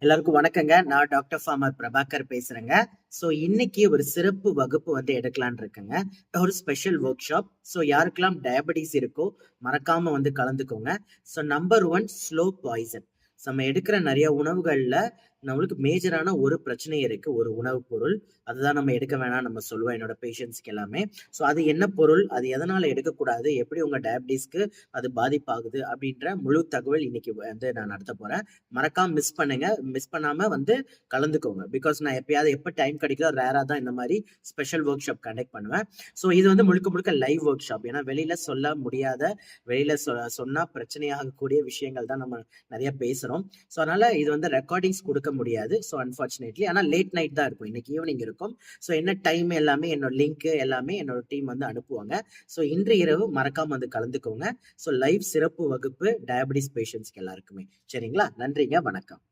எல்லாருக்கும் வணக்கங்க. நான் டாக்டர் ஃபார்மர் பிரபாகர் பேசுறேங்க. ஸோ இன்னைக்கு ஒரு சிறப்பு வகுப்பு எடுக்கலான்னு இருக்கேங்க. ஒரு ஸ்பெஷல் ஒர்க் ஷாப். ஸோ யாருக்கெல்லாம் டயபெட்டிஸ் இருக்கோ மறக்காம கலந்துக்கோங்க. So number 1 slow poison. நம்ம எடுக்கிற நிறைய உணவுகள்ல நம்மளுக்கு மேஜரான ஒரு பிரச்சனை இருக்கு. ஒரு உணவு பொருள் அதுதான் நம்ம எடுக்க வேணாம் நம்ம சொல்லுவோம் என்னோட பேஷண்ட்ஸ்க்கு எல்லாமே. ஸோ அது என்ன பொருள், அது எதனால எடுக்கக்கூடாது, எப்படி உங்க டயபெட்டிஸ்க்கு அது பாதிப்பாகுது அப்படின்ற முழு தகவல் இன்னைக்கு நான் நடத்த போறேன். மறக்காம மிஸ் பண்ணுங்க. மிஸ் பண்ணாம கலந்துக்கோங்க. பிகாஸ் நான் எப்ப டைம் கிடைக்குதோ ரேரா தான் இந்த மாதிரி ஸ்பெஷல் ஒர்க் ஷாப் கண்டக்ட் பண்ணுவேன். ஸோ இது முழுக்க முழுக்க லைவ் ஒர்க் ஷாப். ஏன்னா வெளியில சொல்ல முடியாத, வெளியில சொன்னா பிரச்சனையாகக்கூடிய விஷயங்கள் தான் நம்ம நிறைய பேசுறோம். ஸோ அதனால இது ரெக்கார்டிங்ஸ் கொடுக்க முடியாது. ஸோ அன்பார்ச்சுனேட்லி ஆனால் லேட் நைட் தான் இருக்கும். இன்னைக்கு ஈவினிங் இருக்கும். ஸோ என்ன டைம் எல்லாமே என்னோட லிங்க் எல்லாமே என்னோட டீம் அனுப்புவாங்க. ஸோ இன்று இரவு மறக்காம கலந்துக்கோங்க. ஸோ லைவ் சிறப்பு வகுப்பு டயபெட்டிஸ் பேஷண்ட்ஸ்க்கு எல்லாருக்குமே. சரிங்களா? நன்றிங்க. வணக்கம்.